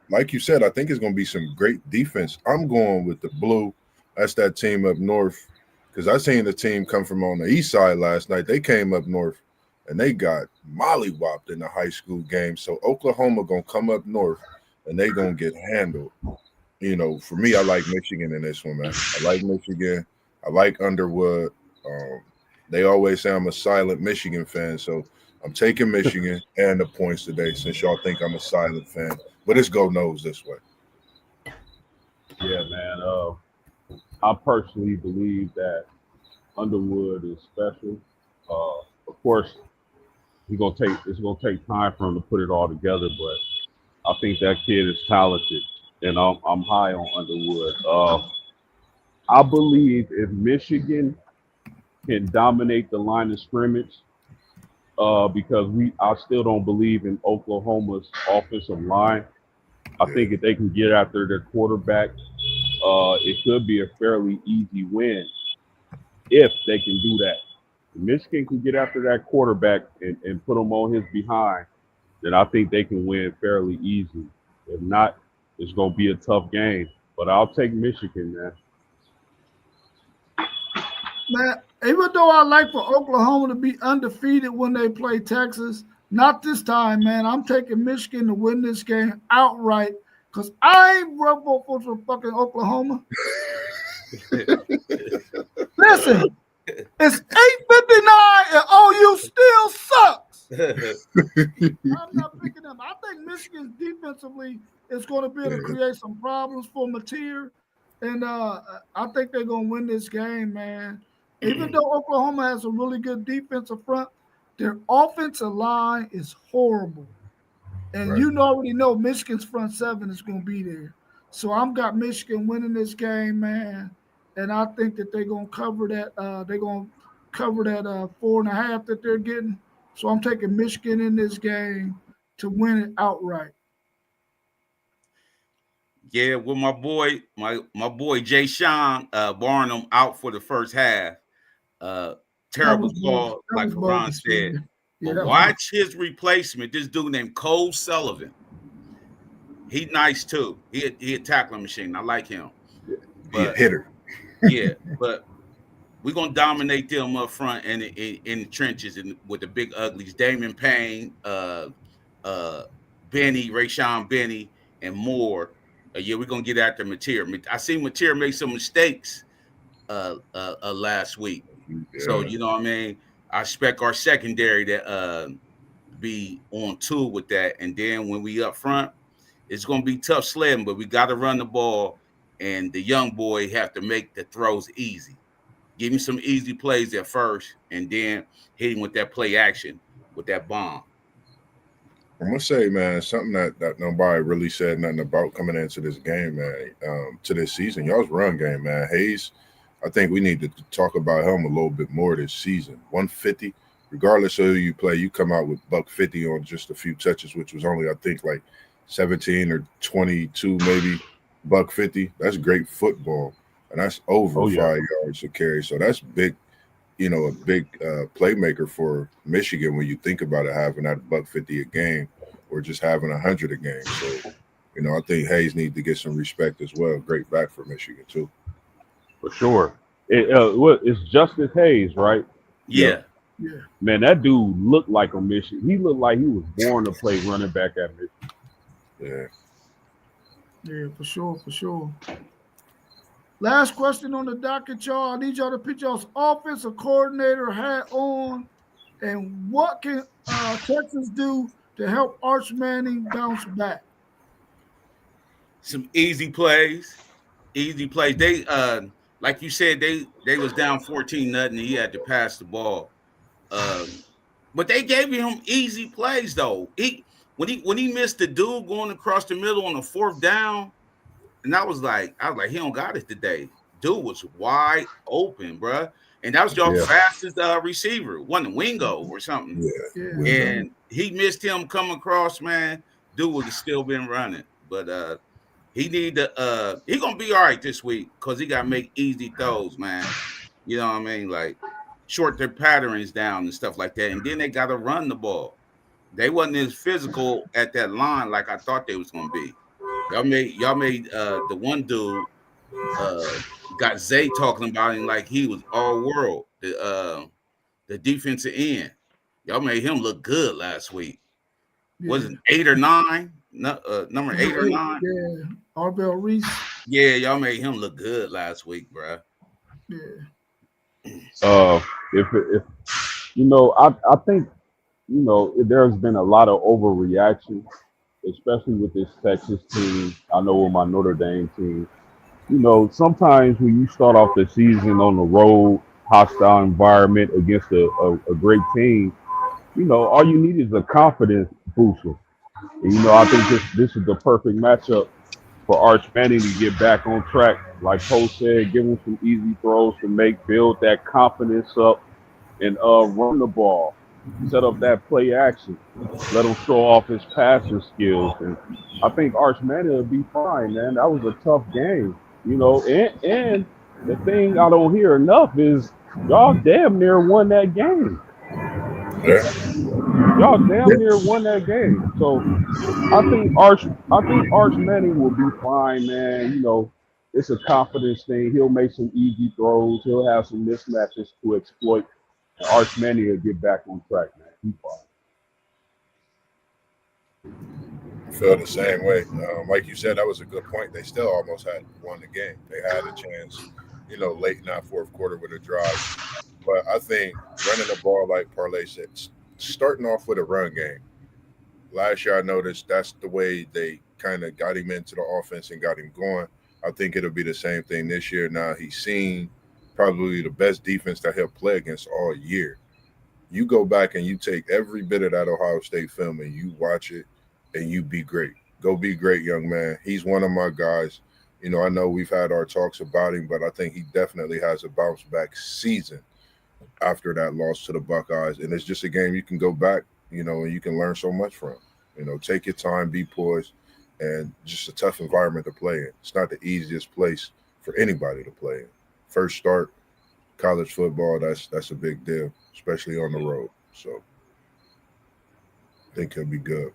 like you said, I think it's gonna be some great defense. I'm going with the blue. That's that team up north. Because I seen the team come from on the east side last night. They came up north and they got mollywopped in the high school game. So Oklahoma gonna come up north and they gonna get handled. You know, for me, I like Michigan in this one, man. I like Michigan. I like Underwood. They always say I'm a silent Michigan fan, so I'm taking Michigan and the points today since y'all think I'm a silent fan. But it's go Noles this way. Yeah, man. I personally believe that Underwood is special. Of course, it's gonna take time for him to put it all together, but I think that kid is talented, and I'm high on Underwood. I believe if Michigan can dominate the line of scrimmage, because I still don't believe in Oklahoma's offensive line. I think if they can get after their quarterback, it could be a fairly easy win if they can do that. If Michigan can get after that quarterback and put him on his behind, then I think they can win fairly easy. If not, it's going to be a tough game. But I'll take Michigan, man. Man, even though I like for Oklahoma to be undefeated when they play Texas, not this time, man. I'm taking Michigan to win this game outright because I ain't voting for fucking Oklahoma. Listen, it's 8:59 and OU still sucks. I'm not picking them. I think Michigan defensively is going to be able to create some problems for Mateer, and I think they're going to win this game, man. Even though Oklahoma has a really good defensive front, their offensive line is horrible. And you already know Michigan's front seven is going to be there. So I'm got Michigan winning this game, man. And I think that they're going to cover that. They're going to cover that 4.5 that they're getting. So I'm taking Michigan in this game to win it outright. Yeah, with my boy Jay Sean Barnum out for the first half. Terrible call, like Ron said. But watch his replacement, this dude named Cole Sullivan. He nice too. He a tackling machine. I like him. He a hitter. Yeah, but we're gonna dominate them up front and in the trenches and with the big uglies. Damon Payne, Benny, Rayshawn Benny, and more. Yeah, we're gonna get after Mateer. I seen Mateer make some mistakes last week. Yeah. So you know what I mean. I expect our secondary to be on tool with that, and then when we up front, it's gonna be tough sledding. But we got to run the ball, and the young boy have to make the throws easy. Give him some easy plays at first, and then hit him with that play action with that bomb. I'm gonna say, man, something that nobody really said nothing about coming into this game, man. To this season, y'all's run game, man. Hayes, I think we need to talk about him a little bit more this season. 150, regardless of who you play, you come out with $150 on just a few touches, which was only I think like 17 or 22, maybe $150. That's great football, and that's over 5 yards to carry. So that's big. You know, a big playmaker for Michigan when you think about it, having that $150 a game or just having 100 a game. So, you know, I think Hayes needs to get some respect as well. Great back for Michigan too. For sure. It's Justice Hayes, right? Yeah. Yeah. Man, that dude looked like a Michigan. He looked like he was born to play running back at Michigan. Yeah. Yeah, for sure, for sure. Last question on the docket, y'all. I need y'all to put y'all's offensive coordinator hat on. And what can Texas do to help Arch Manning bounce back? Some easy plays. Easy plays. They like you said, they was down 14-0. He had to pass the ball. But they gave him easy plays though. When he missed the dude going across the middle on the 4th down. And I was like, he don't got it today. Dude was wide open, bro. And that was your fastest receiver, wasn't Wingo or something. Yeah. And he missed him coming across, man. Dude would have still been running. But he need to he gonna be all right this week because he gotta make easy throws, man. You know what I mean? Like short their patterns down and stuff like that. And then they gotta run the ball. They wasn't as physical at that line like I thought they was gonna be. Y'all made the one dude got Zay talking about him like he was all world. The defensive end. Y'all made him look good last week. Yeah. Was it 8 or 9? Number 8 or 9? Yeah, Arbel Reese. Yeah, y'all made him look good last week, bro. Yeah. If you know, I think there's been a lot of overreaction, especially with this Texas team. I know with my Notre Dame team. Sometimes when you start off the season on the road, hostile environment against a great team, all you need is a confidence booster. And, I think this is the perfect matchup for Arch Manning to get back on track. Like Coach said, give him some easy throws to make, build that confidence up, and run the ball, set up that play action, let him show off his passing skills. And I think Arch Manning will be fine, man. That was a tough game, and the thing I don't hear enough is y'all damn near won that game. Yeah. Y'all damn near won that game. So I think Arch Manning will be fine, man. It's a confidence thing. He'll make some easy throws. He'll have some mismatches to exploit. And Arch Manning will get back on track, man. He's fine. I feel the same way. Like you said, that was a good point. They still almost had won the game. They had a chance, late in that fourth quarter with a drive. But I think running the ball, like Parlay said, starting off with a run game. Last year, I noticed that's the way they kind of got him into the offense and got him going. I think it'll be the same thing this year. Now, he's seen probably the best defense that he'll play against all year. You go back and you take every bit of that Ohio State film and you watch it and you be great. Go be great, young man. He's one of my guys. I know we've had our talks about him, but I think he definitely has a bounce back season after that loss to the Buckeyes. And it's just a game you can go back, and you can learn so much from. Take your time, be poised, and just a tough environment to play in. It's not the easiest place for anybody to play in. First start, college football, that's a big deal, especially on the road. So I think he'll be good.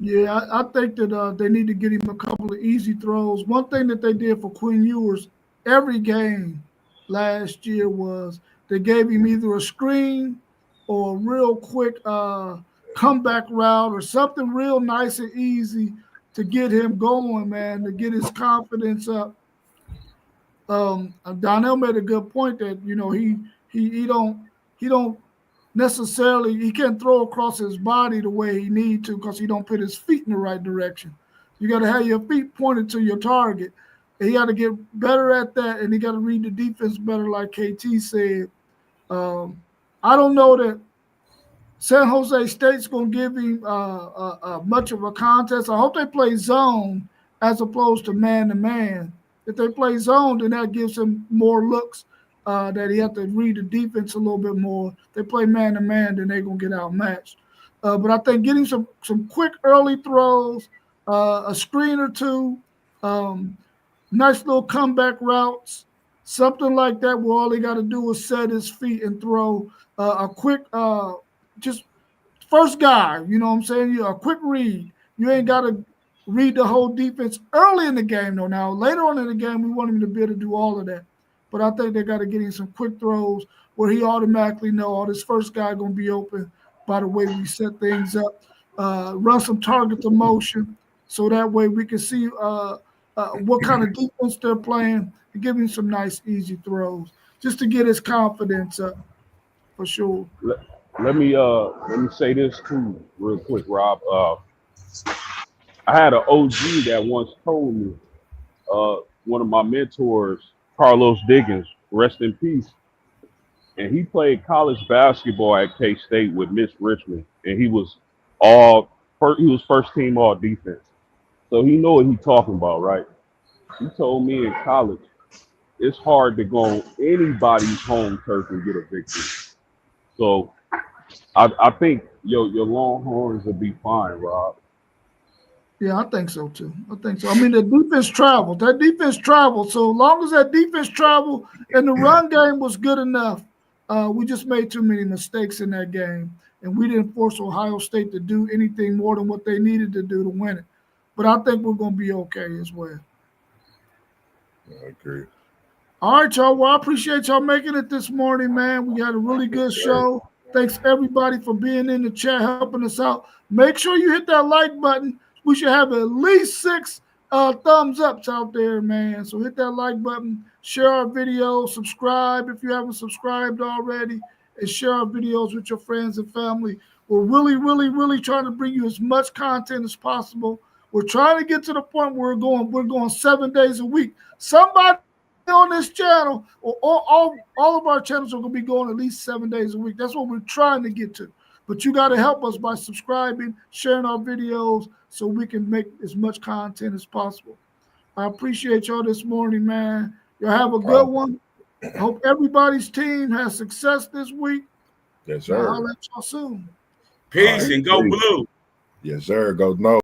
Yeah, I think that they need to get him a couple of easy throws. One thing that they did for Quinn Ewers every game last year was they gave him either a screen or a real quick comeback route or something real nice and easy to get him going, man, to get his confidence up. Donnell made a good point that he don't necessarily, he can't throw across his body the way he need to because he don't put his feet in the right direction. You got to have your feet pointed to your target. And he got to get better at that, and he got to read the defense better, like KT said. I don't know that San Jose State's going to give him much of a contest. I hope they play zone as opposed to man-to-man. If they play zone, then that gives him more looks that he have to read the defense a little bit more. If they play man-to-man, then they're going to get outmatched. But I think getting some quick early throws, a screen or two, nice little comeback routes, something like that where all he got to do is set his feet and throw a quick just first guy, you know what I'm saying? A quick read. You ain't got to read the whole defense early in the game, though. Now, later on in the game, we want him to be able to do all of that. But I think they got to get him some quick throws where he automatically know, this first guy going to be open by the way we set things up. Run some target to motion so that way we can see what kind of defense they're playing and give him some nice, easy throws just to get his confidence up for sure. Let me say this too, real quick, Rob. I had an OG that once told me, one of my mentors, Carlos Diggins, rest in peace, and he played college basketball at K-State with Mitch Richmond, and he was first team all defense, so he know what he's talking about, right? He told me in college, it's hard to go on anybody's home turf and get a victory. So I think your Longhorns will be fine, Rob. Yeah, I think so too. I mean, the defense traveled. That defense traveled. So long as that defense traveled and the run game was good enough, we just made too many mistakes in that game. And we didn't force Ohio State to do anything more than what they needed to do to win it. But I think we're going to be okay as well. I agree. All right, y'all. Well, I appreciate y'all making it this morning, man. We had a really good show. Thanks, everybody, for being in the chat, helping us out. Make sure you hit that like button. We should have at least 6 thumbs ups out there, man. So hit that like button, share our video, subscribe if you haven't subscribed already, and share our videos with your friends and family. We're really trying to bring you as much content as possible. We're trying to get to the point where we're going 7 days a week. Somebody on this channel, or all of our channels are going to be going at least 7 days a week. That's what we're trying to get to. But you got to help us by subscribing, sharing our videos, so we can make as much content as possible. I appreciate y'all this morning, man. Y'all have a good one. Hope everybody's team has success this week. Yes, I'll sir. holler at y'all soon. Peace and go blue. Yes, sir. Go no.